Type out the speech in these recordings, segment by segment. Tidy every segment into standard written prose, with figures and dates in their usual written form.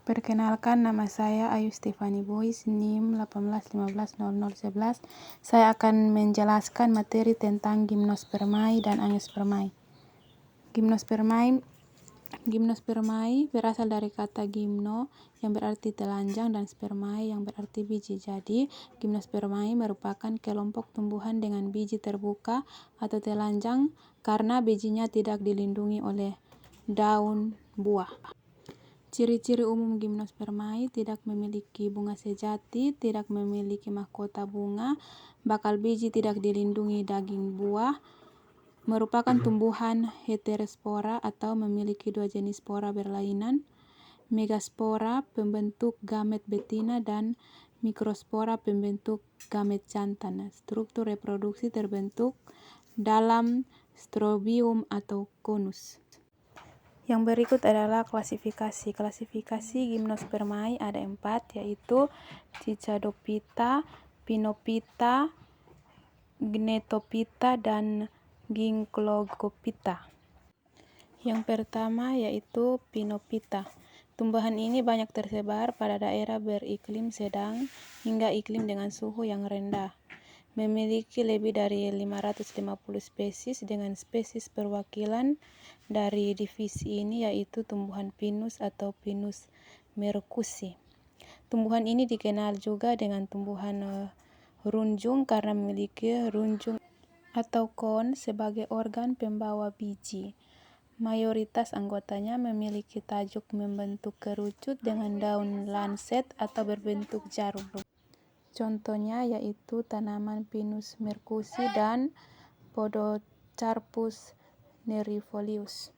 Perkenalkan, nama saya Ayu Stefani Boys, NIM 18150011. Saya akan menjelaskan materi tentang gimnospermae dan angiospermae. Gimnospermae berasal dari kata gimno yang berarti telanjang dan spermae yang berarti biji. Jadi, gimnospermae merupakan kelompok tumbuhan dengan biji terbuka atau telanjang karena bijinya tidak dilindungi oleh daun buah. Ciri-ciri umum gimnospermae: tidak memiliki bunga sejati, tidak memiliki mahkota bunga, bakal biji tidak dilindungi daging buah, merupakan tumbuhan heterospora atau memiliki dua jenis spora berlainan, megaspora pembentuk gamet betina dan mikrospora pembentuk gamet jantan. Struktur reproduksi terbentuk dalam strobium atau konus. Yang berikut adalah klasifikasi. Klasifikasi gimnospermae ada 4, yaitu Cicadophyta, Pinophyta, Gnetophyta, dan Gingklogophyta. Yang pertama yaitu Pinophyta. Tumbuhan ini banyak tersebar pada daerah beriklim sedang hingga iklim dengan suhu yang rendah. Memiliki lebih dari 550 spesies dengan spesies perwakilan dari divisi ini yaitu tumbuhan pinus atau Pinus merkusi. Tumbuhan ini dikenal juga dengan tumbuhan runjung karena memiliki runjung atau kon sebagai organ pembawa biji. Mayoritas anggotanya memiliki tajuk membentuk kerucut dengan daun lancet atau berbentuk jarum. Contohnya yaitu tanaman Pinus merkusi dan Podocarpus nerifolius.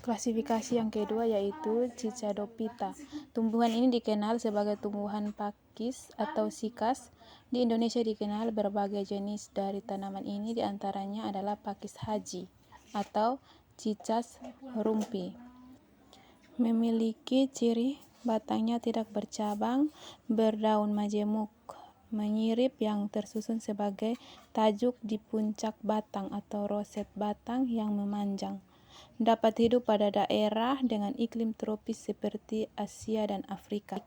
Klasifikasi yang kedua yaitu Cicadophyta. Tumbuhan ini dikenal sebagai tumbuhan pakis atau sikas. Di Indonesia dikenal berbagai jenis dari tanaman ini, diantaranya adalah pakis haji atau Cicas rumpi. Memiliki ciri batangnya tidak bercabang, berdaun majemuk, menyirip yang tersusun sebagai tajuk di puncak batang atau roset batang yang memanjang. Dapat hidup pada daerah dengan iklim tropis seperti Asia dan Afrika.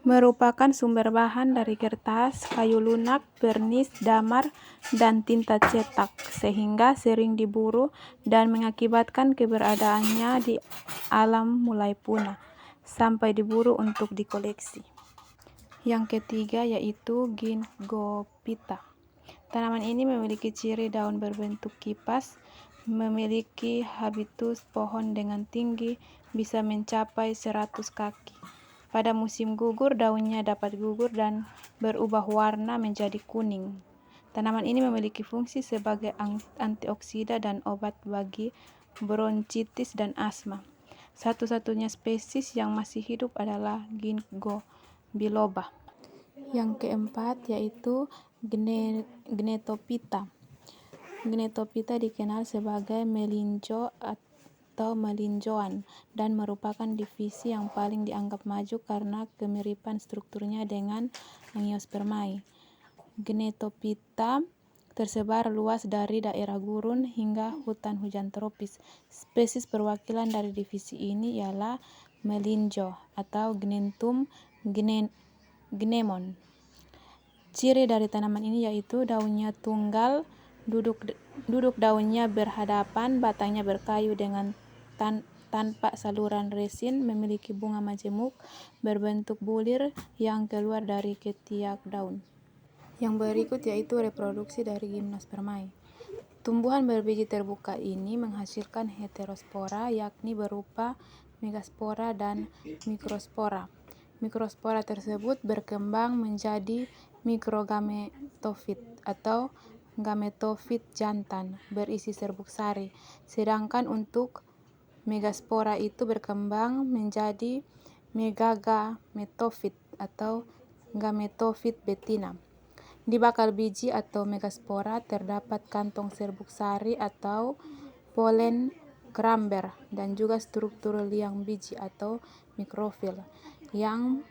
Merupakan sumber bahan dari kertas, kayu lunak, vernis, damar, dan tinta cetak, sehingga sering diburu dan mengakibatkan keberadaannya di alam mulai punah, sampai diburu untuk dikoleksi. Yang ketiga yaitu Gingophyta. Tanaman ini memiliki ciri daun berbentuk kipas, memiliki habitus pohon dengan tinggi bisa mencapai 100 kaki. Pada musim gugur, daunnya dapat gugur dan berubah warna menjadi kuning. Tanaman ini memiliki fungsi sebagai antioksida dan obat bagi bronkitis dan asma. Satu-satunya spesies yang masih hidup adalah Ginkgo biloba. Yang keempat yaitu Gnetophyta. Gnetophyta dikenal sebagai melinjo atau melinjoan dan merupakan divisi yang paling dianggap maju karena kemiripan strukturnya dengan angiospermae. Gnetophyta tersebar luas dari daerah gurun hingga hutan hujan tropis. Spesies perwakilan dari divisi ini ialah melinjo atau Gnentum gnemon. Ciri dari tanaman ini yaitu daunnya tunggal, duduk daunnya berhadapan, batangnya berkayu dengan tanpa saluran resin, memiliki bunga majemuk berbentuk bulir yang keluar dari ketiak daun. Yang berikut yaitu reproduksi dari gimnospermae. Tumbuhan berbiji terbuka ini menghasilkan heterospora, yakni berupa megaspora dan mikrospora. Mikrospora tersebut berkembang menjadi mikrogametofit atau gametofit jantan berisi serbuk sari, sedangkan untuk megaspora itu berkembang menjadi megagametofit atau gametofit betina. Di bakal biji atau megaspora terdapat kantong serbuk sari atau polen keramber dan juga struktur liang biji atau mikrofil yang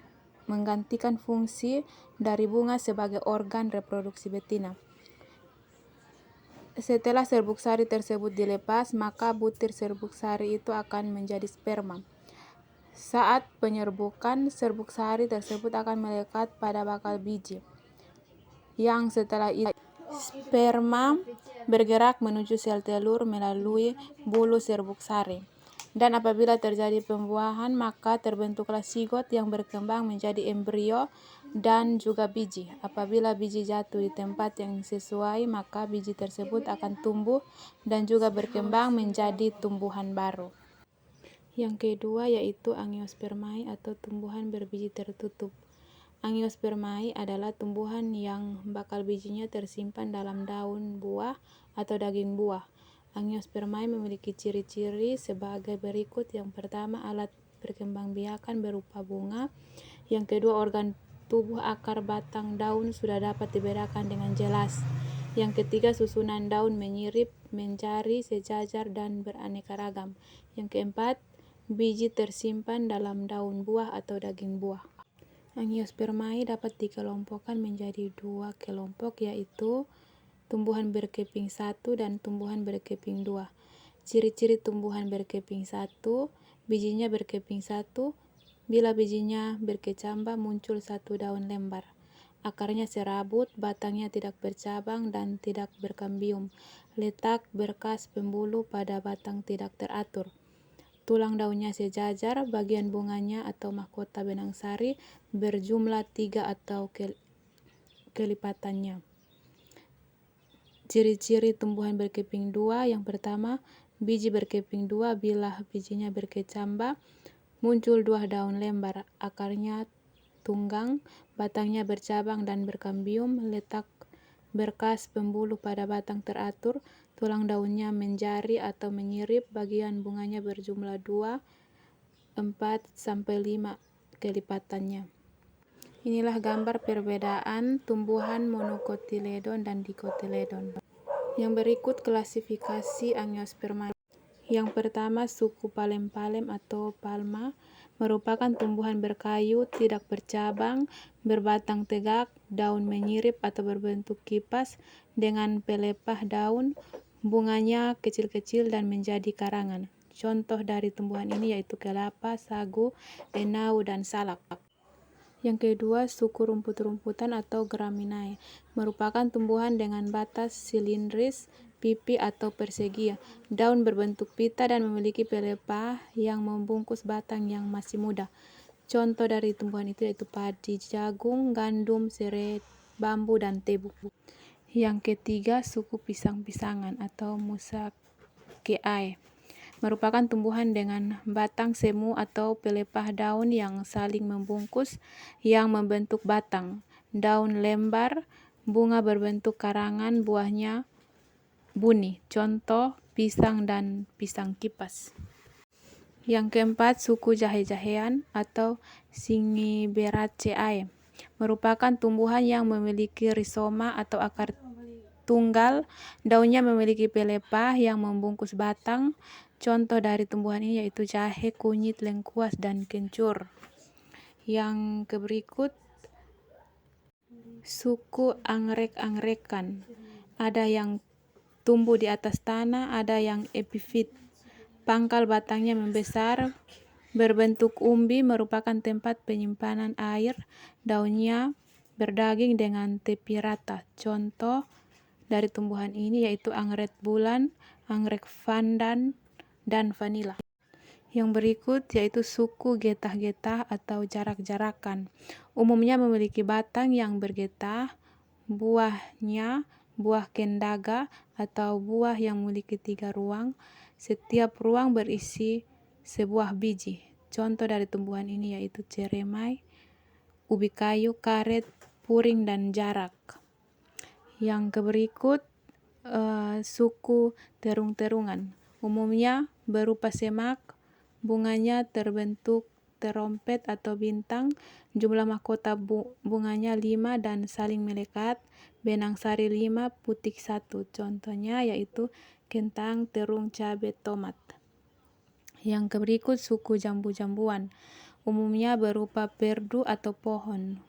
menggantikan fungsi dari bunga sebagai organ reproduksi betina. Setelah serbuk sari tersebut dilepas, maka butir serbuk sari itu akan menjadi sperma. Saat penyerbukan, serbuk sari tersebut akan melekat pada bakal biji, yang setelah itu sperma bergerak menuju sel telur melalui bulu serbuk sari. Dan apabila terjadi pembuahan, maka terbentuklah sigot yang berkembang menjadi embrio dan juga biji. Apabila biji jatuh di tempat yang sesuai, maka biji tersebut akan tumbuh dan juga berkembang menjadi tumbuhan baru. Yang kedua yaitu angiospermae atau tumbuhan berbiji tertutup. Angiospermae adalah tumbuhan yang bakal bijinya tersimpan dalam daun buah atau daging buah. Angiospermae memiliki ciri-ciri sebagai berikut. Yang pertama, alat perkembangbiakan berupa bunga. Yang kedua, organ tubuh akar, batang, daun sudah dapat dibedakan dengan jelas. Yang ketiga, susunan daun menyirip, mencari, sejajar, dan beraneka ragam. Yang keempat, biji tersimpan dalam daun buah atau daging buah. Angiospermae dapat dikelompokkan menjadi dua kelompok, yaitu tumbuhan berkeping 1 dan tumbuhan berkeping 2. Ciri-ciri tumbuhan berkeping 1, bijinya berkeping 1. Bila bijinya berkecambah, muncul satu daun lembar. Akarnya serabut, batangnya tidak bercabang dan tidak berkambium. Letak berkas pembuluh pada batang tidak teratur. Tulang daunnya sejajar, bagian bunganya atau mahkota benang sari berjumlah 3 atau kelipatannya. Ciri-ciri tumbuhan berkeping 2, yang pertama, biji berkeping 2. Bila bijinya berkecambah, muncul 2 daun lembar. Akarnya tunggang, batangnya bercabang dan berkambium. Letak berkas pembuluh pada batang teratur. Tulang daunnya menjari atau menyirip. Bagian bunganya berjumlah 2, 4 sampai 5 kelipatannya. Inilah gambar perbedaan tumbuhan monocotyledon dan dicotyledon. Yang berikut klasifikasi Angiospermae. Yang pertama, suku palem-palem atau palma merupakan tumbuhan berkayu, tidak bercabang, berbatang tegak, daun menyirip atau berbentuk kipas dengan pelepah daun, bunganya kecil-kecil dan menjadi karangan. Contoh dari tumbuhan ini yaitu kelapa, sagu, enau, dan salak. Yang kedua, suku rumput-rumputan atau Gramineae merupakan tumbuhan dengan batas silindris, pipi atau persegi, daun berbentuk pita dan memiliki pelepah yang membungkus batang yang masih muda. Contoh dari tumbuhan itu yaitu padi, jagung, gandum, serai, bambu, dan tebu. Yang ketiga, suku pisang-pisangan atau Musaceae merupakan tumbuhan dengan batang semu atau pelepah daun yang saling membungkus yang membentuk batang, daun lembar, bunga berbentuk karangan, buahnya buni. Contoh pisang dan pisang kipas. Yang keempat, suku jahe-jahean atau Zingiberaceae merupakan tumbuhan yang memiliki rizoma atau akar tunggal, daunnya memiliki pelepah yang membungkus batang. Contoh dari tumbuhan ini yaitu jahe, kunyit, lengkuas, dan kencur. Yang berikut, suku anggrek-angrekan. Ada yang tumbuh di atas tanah, ada yang epifit. Pangkal batangnya membesar, berbentuk umbi, merupakan tempat penyimpanan air. Daunnya berdaging dengan tepi rata. Contoh dari tumbuhan ini yaitu anggrek bulan, anggrek pandan, dan vanila. Yang berikut yaitu suku getah-getah atau jarak-jarakan. Umumnya memiliki batang yang bergetah, buahnya buah kendaga atau buah yang memiliki 3 ruang. Setiap ruang berisi sebuah biji. Contoh dari tumbuhan ini yaitu ceremai, ubi kayu, karet, puring, dan jarak. Yang berikut suku terung-terungan. Umumnya berupa semak, bunganya terbentuk terompet atau bintang, jumlah mahkota bunganya 5 dan saling melekat, benang sari 5, putik 1. Contohnya yaitu kentang, terung, cabai, tomat. Yang berikut suku jambu-jambuan. Umumnya berupa perdu atau pohon.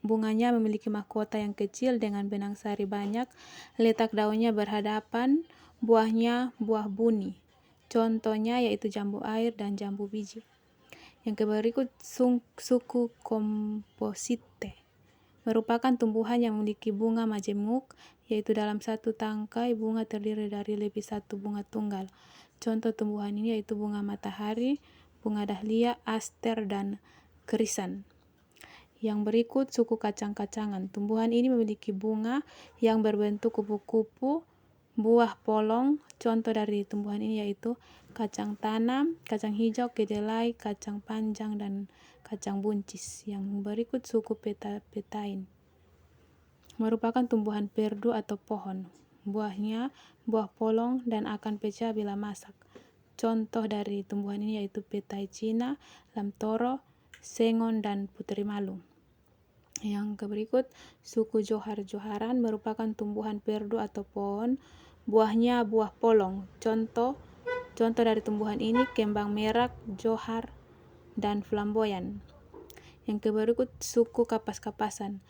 Bunganya memiliki mahkota yang kecil dengan benang sari banyak, letak daunnya berhadapan, buahnya buah buni. Contohnya yaitu jambu air dan jambu biji. Yang berikut suku Compositae merupakan tumbuhan yang memiliki bunga majemuk, yaitu dalam satu tangkai bunga terdiri dari lebih satu bunga tunggal. Contoh tumbuhan ini yaitu bunga matahari, bunga dahlia, aster, dan kerisan. Yang berikut suku kacang-kacangan. Tumbuhan ini memiliki bunga yang berbentuk kupu-kupu, buah polong. Contoh dari tumbuhan ini yaitu kacang tanam, kacang hijau, kedelai, kacang panjang, dan kacang buncis. Yang berikut suku petain merupakan tumbuhan perdu atau pohon. Buahnya buah polong dan akan pecah bila masak. Contoh dari tumbuhan ini yaitu petai Cina, lamtoro, sengon, dan putri malu. Yang berikut suku johar-joharan merupakan tumbuhan perdu atau pohon. Buahnya buah polong. Contoh dari tumbuhan ini kembang merah, johar, dan flamboyan. Yang berikut suku kapas-kapasan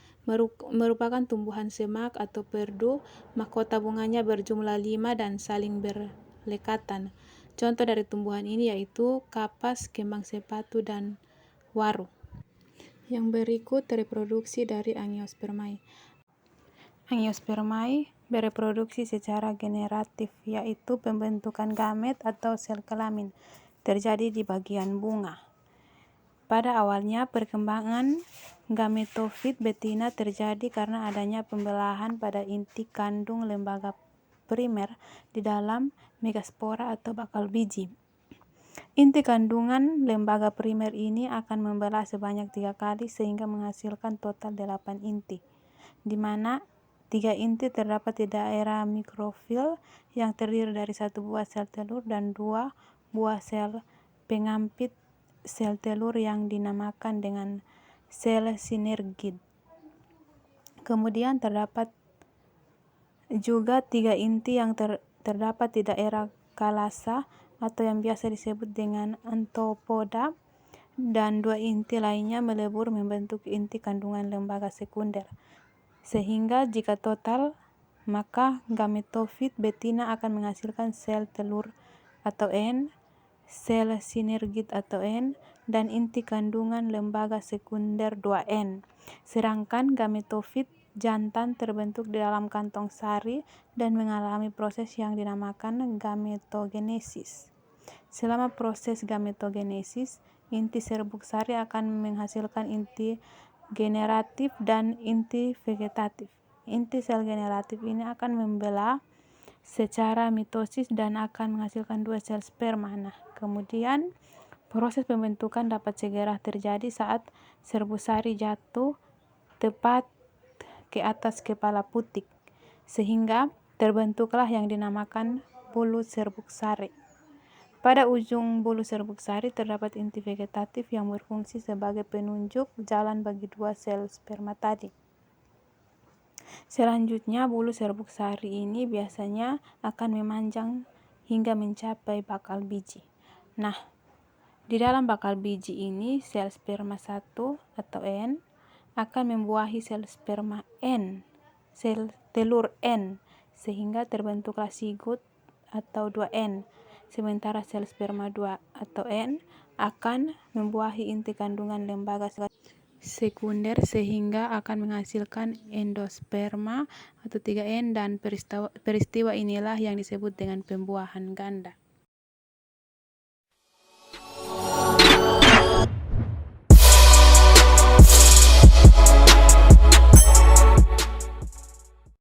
merupakan tumbuhan semak atau perdu. Mahkota bunganya berjumlah 5 dan saling berlekatan. Contoh dari tumbuhan ini yaitu kapas, kembang sepatu, dan waru. Yang berikut reproduksi dari Angiospermae. Angiospermae bereproduksi secara generatif, yaitu pembentukan gamet atau sel kelamin terjadi di bagian bunga. Pada awalnya, perkembangan gametofit betina terjadi karena adanya pembelahan pada inti kandung lembaga primer di dalam megaspora atau bakal biji. Inti kandungan lembaga primer ini akan membelah sebanyak 3 kali sehingga menghasilkan total 8 inti, di mana 3 inti terdapat di daerah mikrofil yang terdiri dari 1 buah sel telur dan 2 buah sel pengampit sel telur yang dinamakan dengan sel sinergid. Kemudian terdapat juga 3 inti yang terdapat di daerah kalasa atau yang biasa disebut dengan antopoda, dan 2 inti lainnya melebur membentuk inti kandungan lembaga sekunder. Sehingga jika total, maka gametofit betina akan menghasilkan sel telur atau N, sel sinergid atau N, dan inti kandungan lembaga sekunder 2N. Sedangkan gametofit jantan terbentuk di dalam kantong sari dan mengalami proses yang dinamakan gametogenesis. Selama proses gametogenesis, inti serbuk sari akan menghasilkan inti generatif dan inti vegetatif. Inti sel generatif ini akan membelah secara mitosis dan akan menghasilkan 2 sel sperma. Nah, kemudian proses pembentukan dapat segera terjadi saat serbuk sari jatuh tepat ke atas kepala putik, sehingga terbentuklah yang dinamakan bulu serbuk sari. Pada ujung bulu serbuk sari terdapat inti vegetatif yang berfungsi sebagai penunjuk jalan bagi 2 sel sperma tadi. Selanjutnya, bulu serbuk sari ini biasanya akan memanjang hingga mencapai bakal biji. Nah, di dalam bakal biji ini sel sperma 1 atau N akan membuahi sel sperma N, sel telur N, sehingga terbentuklah sigot atau 2N. Sementara sel sperma 2 atau N akan membuahi inti kandungan lembaga sekunder sehingga akan menghasilkan endosperma atau 3N, dan peristiwa inilah yang disebut dengan pembuahan ganda.